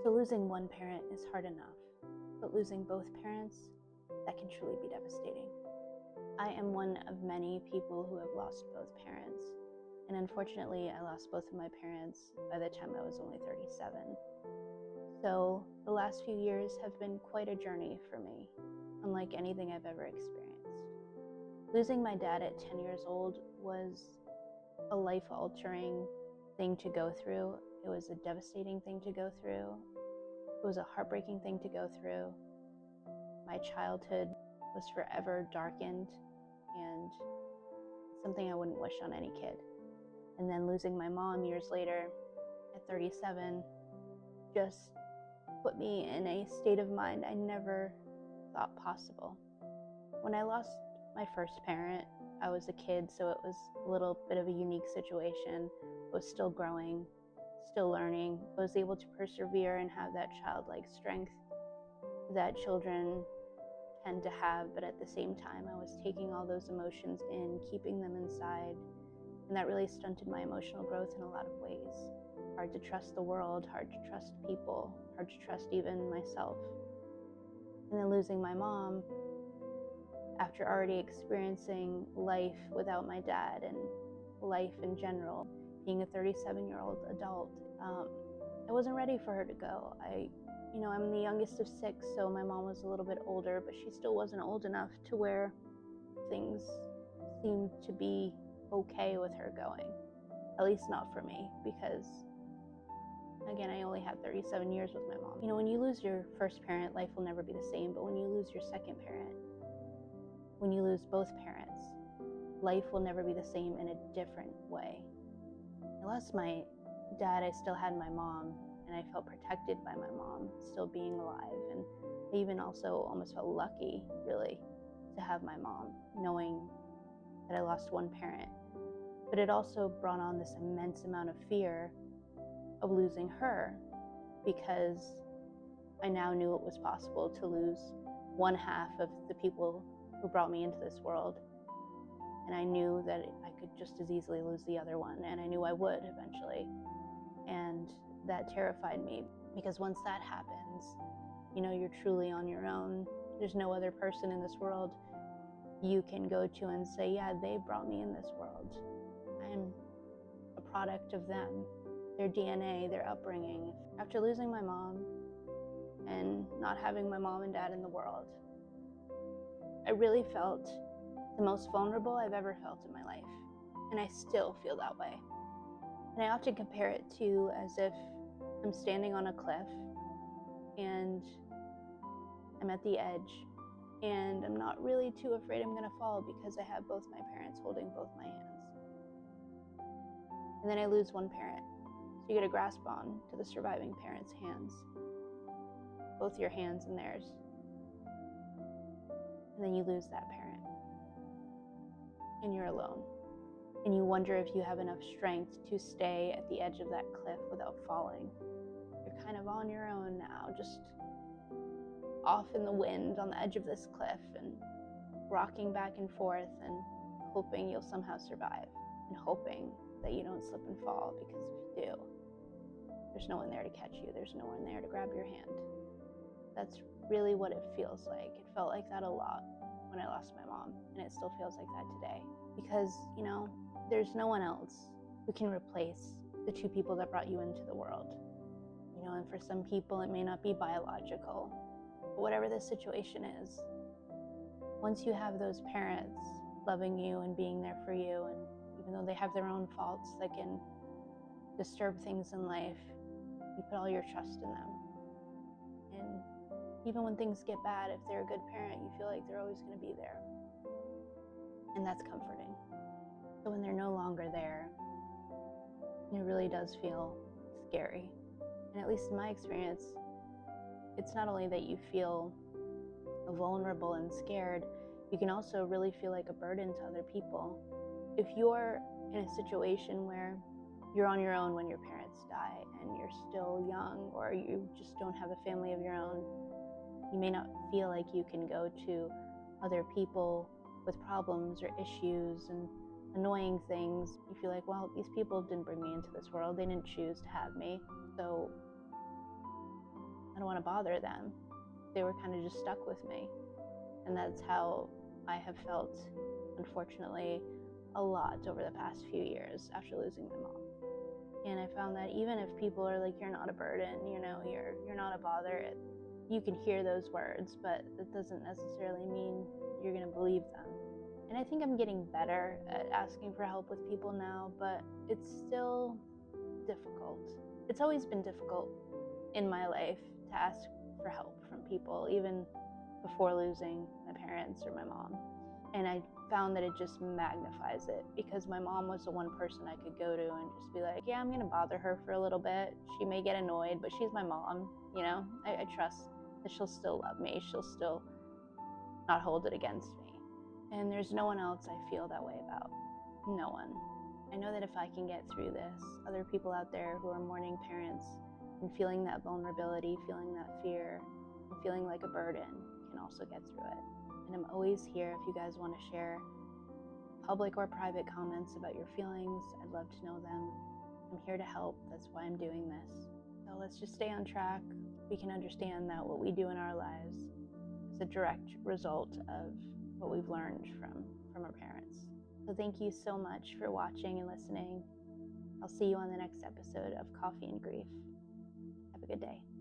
So losing one parent is hard enough, but losing both parents, that can truly be devastating. I am one of many people who have lost both parents, and unfortunately I lost both of my parents by the time I was only 37. So the last few years have been quite a journey for me, unlike anything I've ever experienced. Losing my dad at 10 years old was a life-altering thing to go through. It was a devastating thing to go through. It was a heartbreaking thing to go through. My childhood was forever darkened, and something I wouldn't wish on any kid. And then losing my mom years later at 37 just put me in a state of mind I never thought possible. When I lost my first parent, I was a kid, so it was a little bit of a unique situation. I was still growing, still learning. I was able to persevere and have that childlike strength that children tend to have, but at the same time I was taking all those emotions in, keeping them inside, and that really stunted my emotional growth in a lot of ways. Hard to trust the world, hard to trust people, hard to trust even myself. And then losing my mom, after already experiencing life without my dad and life in general, being a 37-year-old adult, I wasn't ready for her to go. I'm the youngest of 6, so my mom was a little bit older, but she still wasn't old enough to where things seemed to be okay with her going. At least not for me, because again, I only had 37 years with my mom. When you lose your first parent, life will never be the same, but when you lose your second parent, when you lose both parents, life will never be the same in a different way. I lost my dad, I still had my mom, and I felt protected by my mom still being alive. And I even also almost felt lucky, really, to have my mom, knowing that I lost one parent. But it also brought on this immense amount of fear of losing her, because I now knew it was possible to lose one half of the people who brought me into this world. And I knew that I could just as easily lose the other one, and I knew I would eventually. And that terrified me, because once that happens, you're truly on your own. There's no other person in this world you can go to and say, yeah, they brought me in this world. I am a product of them, their DNA, their upbringing. After losing my mom and not having my mom and dad in the world, I really felt the most vulnerable I've ever felt in my life. And I still feel that way. And I often compare it to as if I'm standing on a cliff and I'm at the edge, and I'm not really too afraid I'm gonna fall because I have both my parents holding both my hands. And then I lose one parent. So you get a grasp on to the surviving parent's hands, both your hands and theirs. And then you lose that parent, and you're alone. And you wonder if you have enough strength to stay at the edge of that cliff without falling. You're kind of on your own now, just off in the wind on the edge of this cliff and rocking back and forth and hoping you'll somehow survive, and hoping that you don't slip and fall, because if you do, there's no one there to catch you. There's no one there to grab your hand. That's really what it feels like. It felt like that a lot when I lost my mom, and it still feels like that today, because there's no one else who can replace the two people that brought you into the world. And for some people it may not be biological, but whatever the situation is, once you have those parents loving you and being there for you, and even though they have their own faults that can disturb things in life, you put all your trust in them. And even when things get bad, if they're a good parent, you feel like they're always going to be there. And that's comforting. So when they're no longer there, it really does feel scary. And at least in my experience, it's not only that you feel vulnerable and scared, you can also really feel like a burden to other people. If you're in a situation where you're on your own when your parents die and you're still young, or you just don't have a family of your own, you may not feel like you can go to other people with problems or issues and annoying things. You feel like, well, these people didn't bring me into this world. They didn't choose to have me. So I don't want to bother them. They were kind of just stuck with me. And that's how I have felt, unfortunately, a lot over the past few years after losing my mom. And I found that even if people are like, you're not a burden, you're not a bother, you can hear those words, but that doesn't necessarily mean you're going to believe them. And I think I'm getting better at asking for help with people now, but it's still difficult. It's always been difficult in my life to ask for help from people, even before losing my parents or my mom. And I found that it just magnifies it, because my mom was the one person I could go to and just be like, yeah, I'm going to bother her for a little bit. She may get annoyed, but she's my mom. I trust that she'll still love me. She'll still not hold it against me. And there's no one else I feel that way about. No one. I know that if I can get through this, other people out there who are mourning parents and feeling that vulnerability, feeling that fear, and feeling like a burden can also get through it. And I'm always here if you guys want to share public or private comments about your feelings. I'd love to know them. I'm here to help. That's why I'm doing this. So let's just stay on track. We can understand that what we do in our lives is a direct result of what we've learned from our parents. So thank you so much for watching and listening. I'll see you on the next episode of Coffee and Grief. Have a good day.